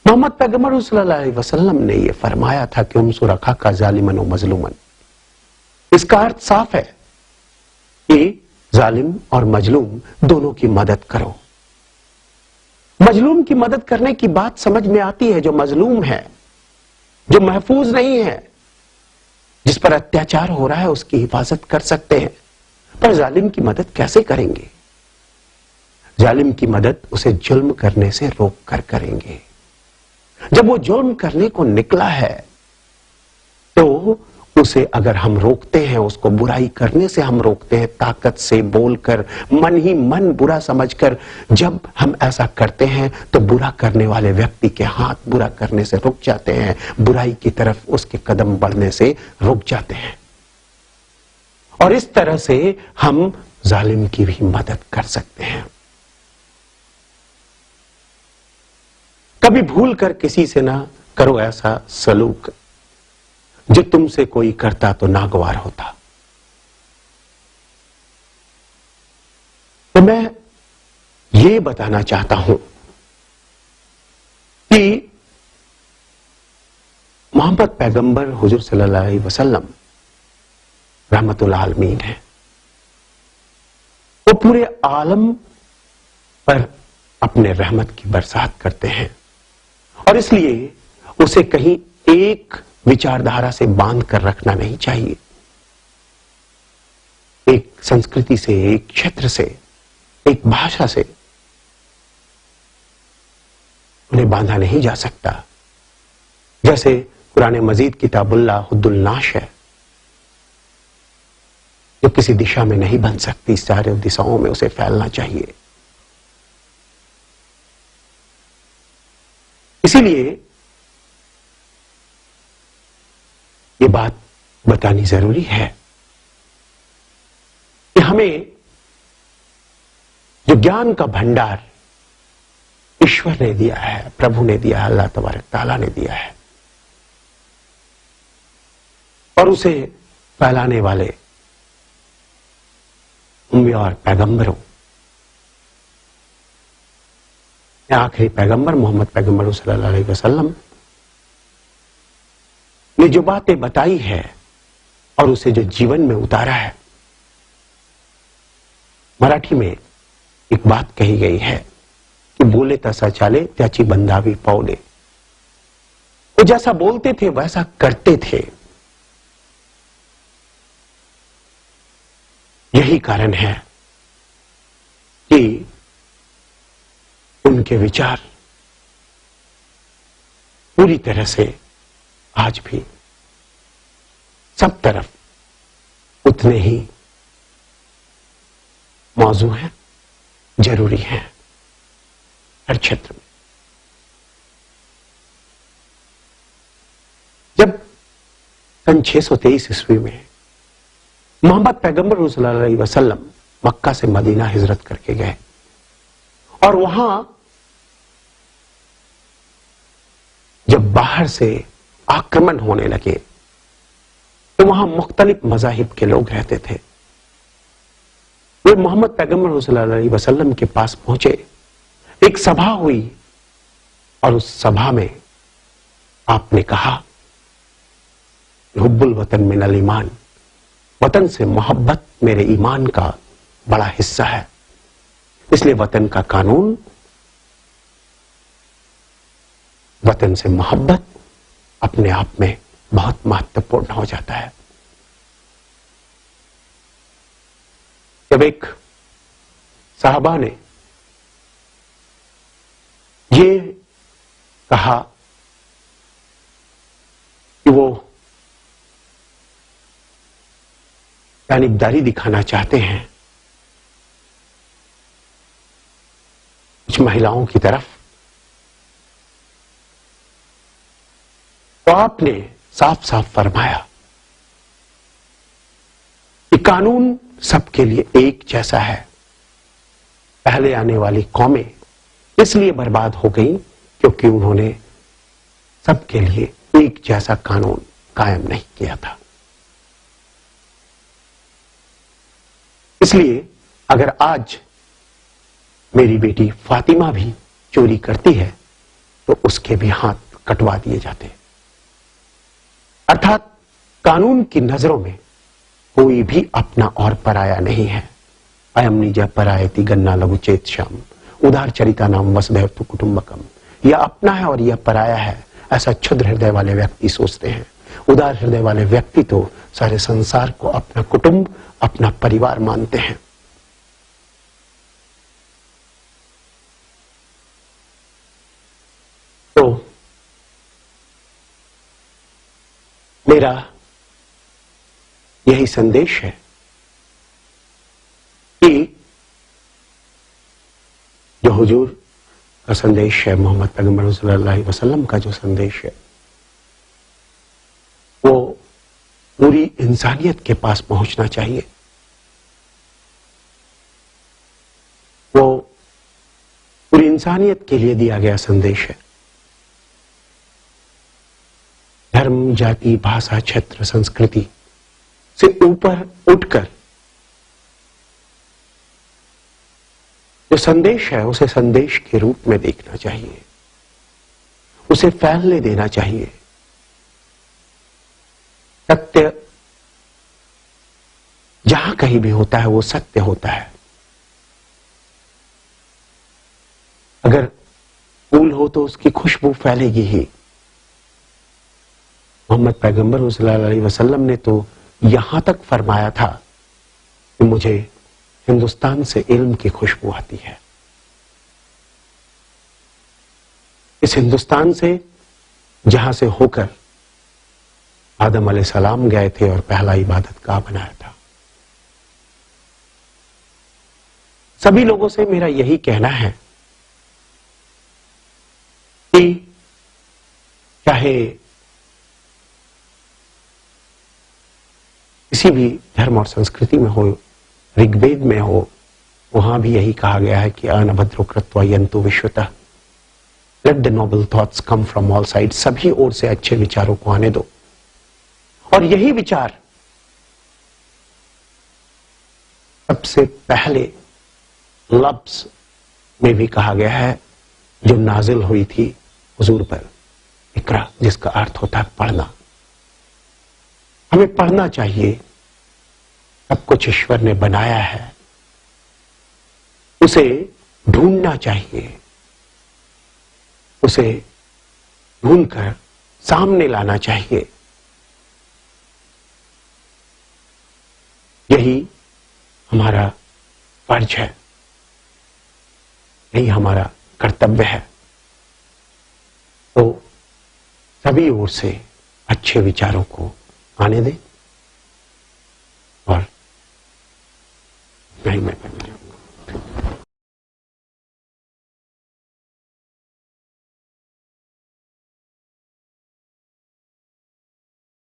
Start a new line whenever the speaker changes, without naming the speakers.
मोहम्मद पैगंबर सल्लल्लाहु अलैहि वसल्लम ने यह फरमाया था कि उनसुर अखाका जालिमन व मजलूमन। इसका अर्थ साफ है कि जालिम और मजलूम दोनों की मदद करो। मजलूम की मदद करने की बात समझ में आती है। जो मजलूम है, जो महफूज नहीं है, जिस पर अत्याचार हो रहा है, उसकी हिफाजत कर सकते हैं, पर जालिम की मदद कैसे करेंगे? जालिम की मदद उसे जुल्म करने से रोक कर करेंगे। जब वो जुल्म करने को निकला है तो उसे अगर हम रोकते हैं, उसको बुराई करने से हम रोकते हैं, ताकत से बोलकर, मन ही मन बुरा समझकर, जब हम ऐसा करते हैं तो बुरा करने वाले व्यक्ति के हाथ बुरा करने से रुक जाते हैं, बुराई की तरफ उसके कदम बढ़ने से रुक जाते हैं। और इस तरह से हम जालिम की भी मदद कर सकते हैं। कभी भूल कर किसी से ना करो ऐसा सलूक जो तुमसे कोई करता तो नागवार होता। तो मैं ये बताना चाहता हूं कि मोहम्मद पैगंबर हुजूर सल्लल्लाहु अलैहि वसल्लम रहमतुल आलमीन है। वो पूरे आलम पर अपने रहमत की बरसात करते हैं और इसलिए उसे कहीं एक विचारधारा से बांध कर रखना नहीं चाहिए। एक संस्कृति से, एक क्षेत्र से, एक भाषा से उन्हें बांधा नहीं जा सकता। जैसे कुरान मजीद किताबुल्लाह हुद्दुल नाश है, जो किसी दिशा में नहीं बन सकती, सारे दिशाओं में उसे फैलना चाहिए। इसीलिए ये बात बतानी जरूरी है कि हमें जो ज्ञान का भंडार ईश्वर ने दिया है, प्रभु ने दिया है, अल्लाह तबारक ताला ने दिया है, और उसे फैलाने वाले अंबिया और पैगंबरों, आखिरी पैगंबर मोहम्मद पैगंबर सल्लल्लाहु अलैहि वसल्लम ने जो बातें बताई है और उसे जो जीवन में उतारा है। मराठी में एक बात कही गई है कि बोले तसा चाले त्याची बंधावी पावले। वो जैसा बोलते थे वैसा करते थे। यही कारण है कि उनके विचार पूरी तरह से आज भी सब तरफ उतने ही मौजू हैं, जरूरी हैं, हर क्षेत्र में। जब सन 623 ईस्वी में मोहम्मद पैगंबर सल्लल्लाहु अलैहि वसल्लम मक्का से मदीना हिजरत करके गए और वहां जब बाहर से आक्रमण होने लगे तो वहां मुख्तलिफ मज़ाहिब के लोग रहते थे। वे मोहम्मद पैगंबर सल्लल्लाहु अलैहि वसल्लम के पास पहुंचे। एक सभा हुई और उस सभा में आपने कहा, हुब्बुल वतन मिनल ईमान, वतन से मोहब्बत मेरे ईमान का बड़ा हिस्सा है। इसलिए वतन का कानून, वतन से मोहब्बत अपने आप में बहुत महत्वपूर्ण हो जाता है। जब एक साहबा ने ये कहा कि वो जानिबदारी दिखाना चाहते हैं कुछ महिलाओं की तरफ, तो आपने साफ साफ फरमाया कि कानून सबके लिए एक जैसा है। पहले आने वाली कौमें इसलिए बर्बाद हो गई क्योंकि उन्होंने सबके लिए एक जैसा कानून कायम नहीं किया था। इसलिए अगर आज मेरी बेटी फातिमा भी चोरी करती है तो उसके भी हाथ कटवा दिए जाते। अर्थात कानून की नजरों में कोई भी अपना और पराया नहीं है। अयम निज परायति गन्ना लघु चेत श्याम उदार चरिता नाम वसुधैव तु कुटुंबकम। यह अपना है और यह पराया है, ऐसा क्षुद्र हृदय वाले व्यक्ति सोचते हैं। उदार हृदय वाले व्यक्ति तो सारे संसार को अपना कुटुंब, अपना परिवार मानते हैं। तो मेरा यही संदेश है कि जो हुजूर का संदेश है, मोहम्मद पैगंबर सल्लल्लाहु अलैहि वसल्लम का जो संदेश है, वो पूरी इंसानियत के पास पहुंचना चाहिए। वो पूरी इंसानियत के लिए दिया गया संदेश है। धर्म, जाति, भाषा, क्षेत्र, संस्कृति से ऊपर उठकर जो संदेश है उसे संदेश के रूप में देखना चाहिए, उसे फैलने देना चाहिए। सत्य जहां कहीं भी होता है वो सत्य होता है। अगर फूल हो तो उसकी खुशबू फैलेगी ही। मोहम्मद पैगंबर सल्लल्लाहु अलैहि वसल्लम ने तो यहां तक फरमाया था कि मुझे हिंदुस्तान से इल्म की खुशबू आती है। इस हिंदुस्तान से जहां से होकर आदम अलैहिस्सलाम गए थे और पहला इबादत गाह बनाया था। सभी लोगों से मेरा यही कहना है कि चाहे किसी भी धर्म और संस्कृति में हो, ऋग्वेद में हो, वहां भी यही कहा गया है कि अनभद्रो कृत्वा यन्तु विश्वतः, let the noble thoughts come from all side. सभी ओर से अच्छे विचारों को आने दो। और यही विचार सबसे पहले लफ्ज में भी कहा गया है जो नाजिल हुई थी हुजूर पर, इकरा, जिसका अर्थ होता है पढ़ना। हमें पढ़ना चाहिए। सब कुछ ईश्वर ने बनाया है, उसे ढूंढना चाहिए, उसे ढूंढकर सामने लाना चाहिए। यही हमारा फर्ज है, यही हमारा कर्तव्य है। तो सभी ओर से अच्छे विचारों को आने दें और नहीं मैं